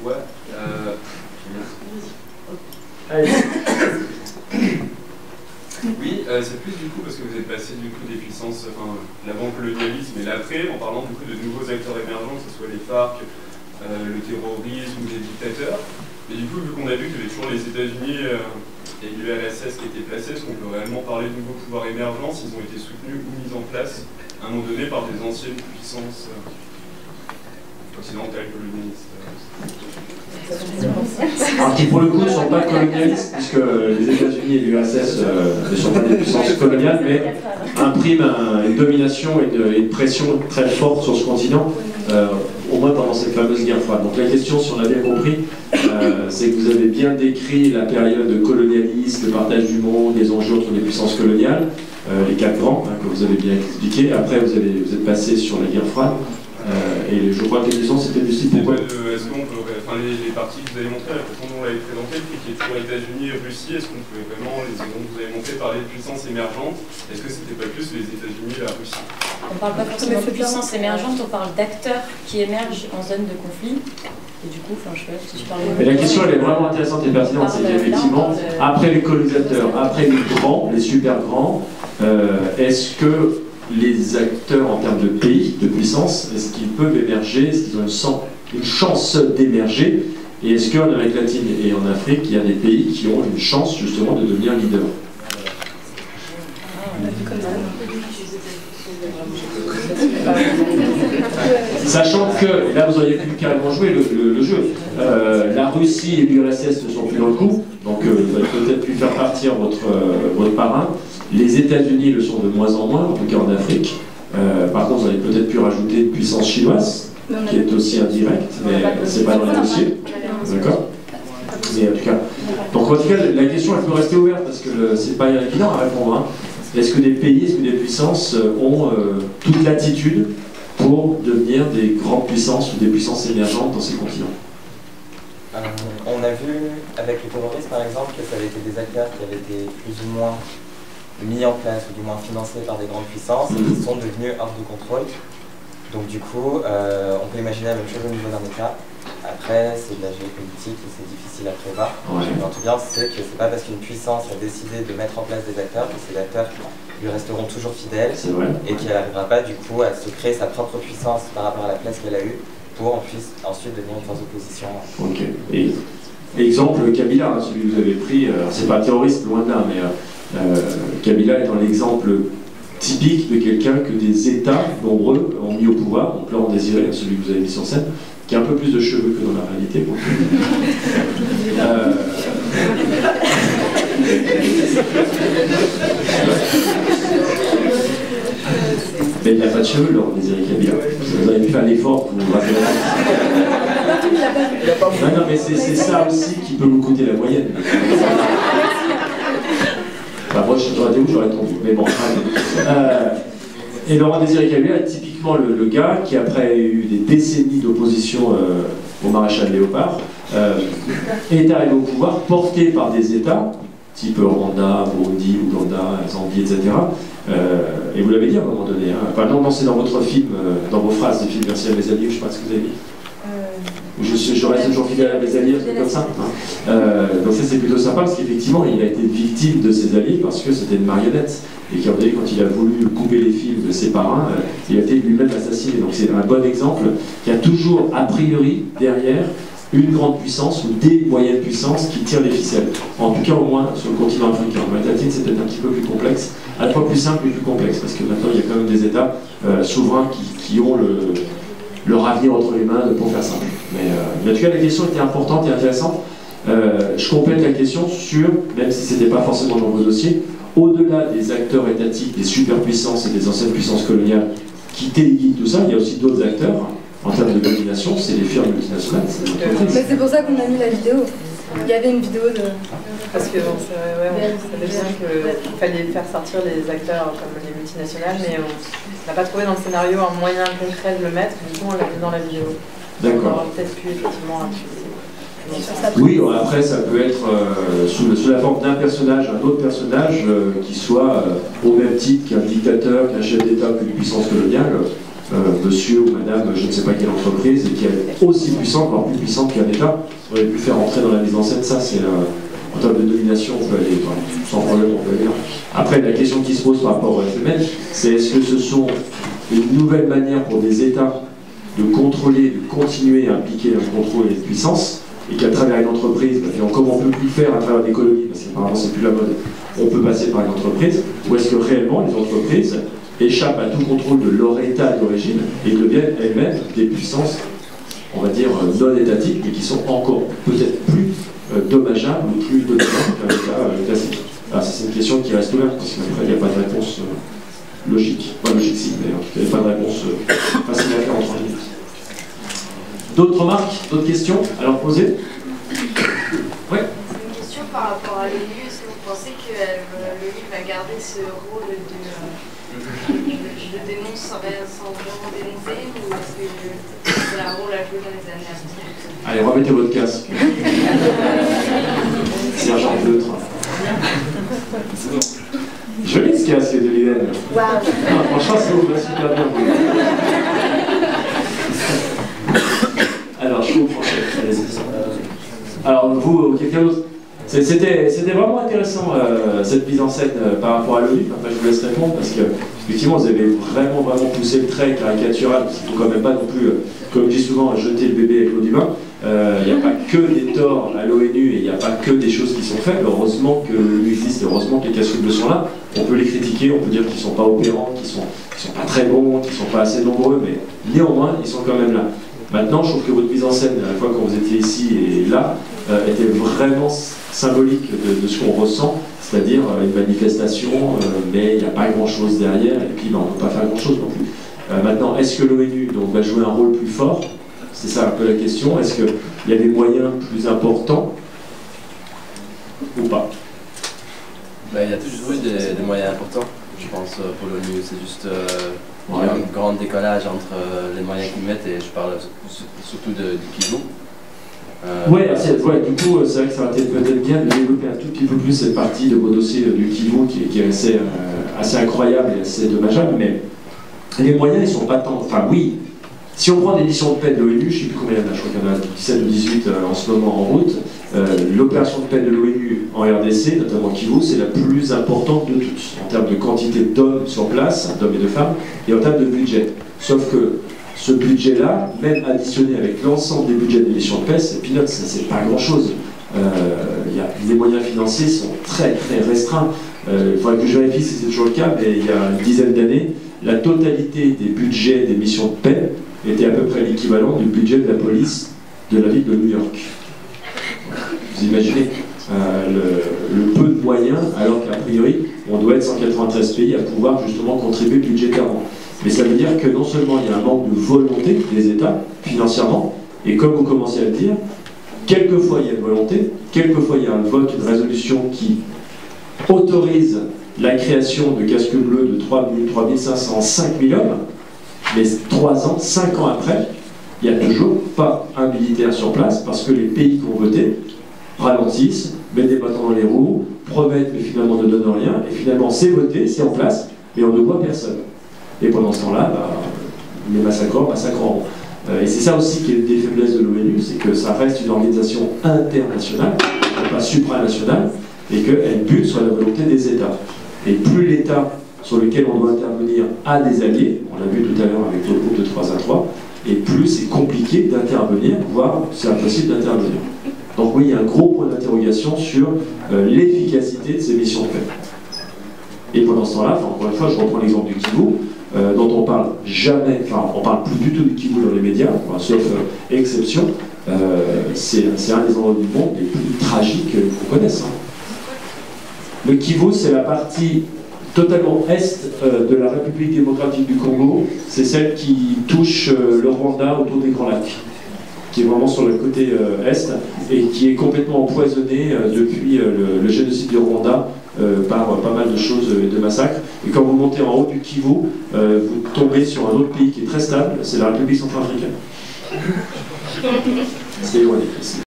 Ouais. Allez. Oui, c'est plus du coup parce que vous êtes passé du coup des puissances, enfin l'avant-colonialisme et l'après, en parlant du coup de nouveaux acteurs émergents, que ce soit les FARC, le terrorisme ou les dictateurs. Et du coup, vu qu'on a vu qu'il y avait toujours les États-Unis et l'URSS qui étaient placés, est-ce qu'on peut réellement parler de nouveaux pouvoirs émergents s'ils ont été soutenus ou mis en place à un moment donné par des anciennes puissances occidentales colonialistes? Alors qui pour le coup ne sont pas colonialistes, puisque les États-Unis et l'URSS ne sont pas des puissances coloniales, mais impriment une domination et une pression très forte sur ce continent, au moins pendant cette fameuse guerre froide. Donc la question, si on a bien compris, c'est que vous avez bien décrit la période colonialiste, le partage du monde, les enjeux entre les puissances coloniales, les quatre grands, que vous avez bien expliqué. Après, vous êtes passé sur la guerre froide. Et je crois que la question c'était du site. Est-ce qu'on peut, enfin les parties que vous avez montrées, la façon dont vous l'avez présenté, le fait qu'il y ait toujours États-Unis et Russie, est-ce qu'on pouvait vraiment, les exemples que vous avez montrés, parler de puissances émergentes? Est-ce que c'était pas plus les États-Unis et la Russie? On ne parle pas forcément de puissance émergente, on parle d'acteurs qui émergent en zone de conflit. Et du coup, enfin, je sais pas si je parle. Mais la question elle est vraiment intéressante et pertinente, c'est qu'effectivement, après les colonisateurs, après les grands, les super grands, est-ce que les acteurs en termes de pays, de puissance, est-ce qu'ils peuvent émerger, est-ce qu'ils ont une chance d'émerger, et est-ce qu'en Amérique latine et en Afrique, il y a des pays qui ont une chance justement de devenir leader? Sachant que, là vous auriez pu carrément jouer le jeu, la Russie et l'URSS ne sont plus dans le coup, donc vous avez peut-être pu faire partir votre parrain. Les États-Unis le sont de moins en moins, en tout cas en Afrique. Par contre, vous avez peut-être pu rajouter une puissance chinoise, qui est aussi indirecte, mais c'est pas dans les dossiers. D'accord? Mais en tout cas, donc en tout cas, la question elle peut rester ouverte parce que c'est pas évident à répondre. Hein. Est-ce que des pays, est-ce que des puissances ont toute l'attitude pour devenir des grandes puissances ou des puissances émergentes dans ces continents? On a vu avec le terrorisme par exemple que ça avait été des acteurs qui avaient été plus ou moins mis en place ou du moins financés par des grandes puissances et qui sont devenus hors de contrôle. Donc du coup, on peut imaginer la même chose au niveau d'un État. Après, c'est de la géopolitique et c'est difficile à prévoir. Ouais. Mais en tout cas, c'est que c'est pas parce qu'une puissance a décidé de mettre en place des acteurs que ces acteurs lui resteront toujours fidèles et qu'elle n'arrivera pas du coup à se créer sa propre puissance par rapport à la place qu'elle a eue pour ensuite devenir une force d'opposition. Ok. Et exemple Kabila, hein, celui que vous avez pris, c'est pas terroriste, loin de là, mais Kabila est un exemple typique de quelqu'un que des États nombreux ont mis au pouvoir, donc là on désirait celui que vous avez mis sur scène, qui a un peu plus de cheveux que dans la réalité. Bon. Mais il n'a pas de cheveux, Laurent Désiré Kabila. Vous avez pu faire l'effort pour vous rappeler. Non, mais c'est ça aussi qui peut vous coûter la moyenne. Enfin, moi, j'aurais été où, j'aurais tombé. Mais bon, et Laurent Désiré Kabila est typiquement le gars qui, après eu des décennies d'opposition au maréchal Léopard, est arrivé au pouvoir porté par des États, type Rwanda, Burundi, Ouganda, Zambie, etc. Et vous l'avez dit à un moment donné. Hein. Enfin, non, c'est dans votre film, dans vos phrases du film Merci à mes alliés, je ne sais pas ce que vous avez dit. Je reste toujours fidèle à mes alliés, comme ça. Hein. Donc ça c'est plutôt sympa parce qu'effectivement il a été victime de ses alliés parce que c'était une marionnette. Et quand il a voulu couper les fils de ses parrains, il a été lui-même assassiné. Donc c'est un bon exemple qu'il y a toujours a priori derrière une grande puissance ou des moyennes puissances qui tirent les ficelles. En tout cas au moins sur le continent africain. En Amérique latine c'est peut-être un petit peu plus complexe, à la fois plus simple et plus complexe parce que maintenant il y a quand même des États souverains qui ont leur avenir entre les mains pour faire simple. Mais en tout cas, la question était importante et intéressante. Je complète la question sur, même si ce n'était pas forcément dans vos dossiers, au-delà des acteurs étatiques, des superpuissances et des anciennes puissances coloniales qui téléguident tout ça, il y a aussi d'autres acteurs en termes de domination, c'est les firmes multinationales. C'est pour ça qu'on a mis la vidéo. Il y avait une vidéo de... Parce que bon, on savait bien qu'il fallait faire sortir les acteurs comme les multinationales, mais on n'a pas trouvé dans le scénario un moyen concret de le mettre, du coup on l'a mis dans la vidéo. D'accord. On aurait peut-être pu effectivement oui, après ça peut être sous la forme d'un personnage, un autre personnage qui soit au même titre qu'un dictateur, qu'un chef d'État, qu'une puissance coloniale. monsieur ou madame, je ne sais pas quelle entreprise, et qui est aussi puissante, voire plus puissante qu'un État, aurait pu faire entrer dans la mise en scène. Ça, c'est en termes de domination, on peut aller, sans problème, on peut aller. Après, la question qui se pose par rapport au FML, c'est est-ce que ce sont une nouvelle manière pour des États de contrôler, de continuer à impliquer le contrôle et la puissance, et qu'à travers une entreprise, comme on ne peut plus le faire à travers des colonies, parce qu'apparemment c'est plus la mode, on peut passer par une entreprise, ou est-ce que réellement les entreprises échappent à tout contrôle de leur État d'origine et deviennent elles-mêmes des puissances, on va dire, non étatiques, mais qui sont encore peut-être plus dommageables ou plus dominantes qu'un État classique. Alors c'est une question qui reste ouverte, parce qu'après il n'y a pas de réponse logique. Pas logique si, mais il n'y a pas de réponse facile à faire en 3 minutes. D'autres remarques, d'autres questions à leur poser? Oui. C'est une question par rapport à l'ONU. Est-ce que vous pensez que l'ONU va garder ce rôle de je dénonce sans vraiment dénoncer, ou est-ce que c'est un rôle à jouer dans les années à venir? Allez, remettez votre casque. Sergent Neutre. Joli ce casque de Liliane. Wow. Franchement, ça vous va super bien. Alors, je vous alors, vous, quelqu'un d'autre? C'était vraiment intéressant cette mise en scène par rapport à l'ONU. Enfin, je vous laisse répondre parce que effectivement vous avez vraiment poussé le trait caricatural. Parce qu'il ne faut quand même pas non plus, comme je dis souvent, jeter le bébé avec l'eau du bain. Il n'y a pas que des torts à l'ONU et il n'y a pas que des choses qui sont faites. Heureusement que l'ONU existe, heureusement que les casse bleus sont là. On peut les critiquer, on peut dire qu'ils ne sont pas opérants, qu'ils ne sont pas très bons, qu'ils ne sont pas assez nombreux, mais néanmoins ils sont quand même là. Maintenant, je trouve que votre mise en scène, à la fois quand vous étiez ici et là, était vraiment symbolique de ce qu'on ressent, c'est-à-dire une manifestation, mais il n'y a pas grand-chose derrière, et puis on ne peut pas faire grand-chose non plus. Maintenant, est-ce que l'ONU va jouer un rôle plus fort? C'est ça un peu la question. Est-ce qu'il y a des moyens plus importants ou pas? Il y a toujours eu des moyens importants, je pense, pour l'ONU. C'est juste il y a un grand décollage entre les moyens qu'ils mettent, et je parle surtout du Kivu. Du coup, c'est vrai que ça aurait été peut-être bien de développer un tout petit peu plus cette partie de vos dossiers du Kivu qui est assez incroyable et assez dommageable, mais les moyens, ils sont pas tant... Enfin, oui, si on prend des missions de paix de l'ONU, je ne sais plus combien il y en a, je crois qu'il y en a 17 ou 18 en ce moment en route, l'opération de paix de l'ONU en RDC, notamment Kivu, c'est la plus importante de toutes, en termes de quantité d'hommes sur place, d'hommes et de femmes, et en termes de budget. Sauf que ce budget-là, même additionné avec l'ensemble des budgets des missions de paix, c'est peanuts, c'est pas grand-chose. Les moyens financiers sont très restreints. Il faudrait que je vérifie si c'est toujours le cas, mais il y a une dizaine d'années, la totalité des budgets des missions de paix était à peu près l'équivalent du budget de la police de la ville de New York. Vous imaginez le peu de moyens, alors qu'a priori, on doit être 193 pays à pouvoir justement contribuer budgétairement. Mais ça veut dire que non seulement il y a un manque de volonté des États, financièrement, et comme vous commencez à le dire, quelquefois il y a une volonté, quelquefois il y a un vote, une résolution qui autorise la création de casques bleus de 3 000, 3 500, 5 000 hommes, mais 3 ans, 5 ans après, il n'y a toujours pas un militaire sur place parce que les pays qui ont voté ralentissent, mettent des bâtons dans les roues, promettent mais finalement ne donnent rien, et finalement c'est voté, c'est en place, mais on ne voit personne. Et pendant ce temps-là, les massacreurs massacreront. Et c'est ça aussi qui est une des faiblesses de l'ONU, c'est que ça reste une organisation internationale, pas supranationale, et qu'elle bute sur la volonté des États. Et plus l'État sur lequel on doit intervenir a des alliés, on l'a vu tout à l'heure avec le groupe de 3 à 3, et plus c'est compliqué d'intervenir, voire c'est impossible d'intervenir. Donc oui, il y a un gros point d'interrogation sur l'efficacité de ces missions de paix. Et pendant ce temps-là, encore une fois, je reprends l'exemple du Kivu, dont on parle jamais, on parle plus du tout du Kivu dans les médias, sauf exception. C'est un des endroits du monde les plus tragiques qu'on connaisse. Le Kivu, c'est la partie totalement est de la République démocratique du Congo. C'est celle qui touche le Rwanda autour des Grands Lacs, qui est vraiment sur le côté est, et qui est complètement empoisonnée depuis le génocide du Rwanda par pas mal de choses et de massacres. Et quand vous montez en haut du Kivu, vous tombez sur un autre pays qui est très stable, c'est la République centrafricaine. C'est éloigné.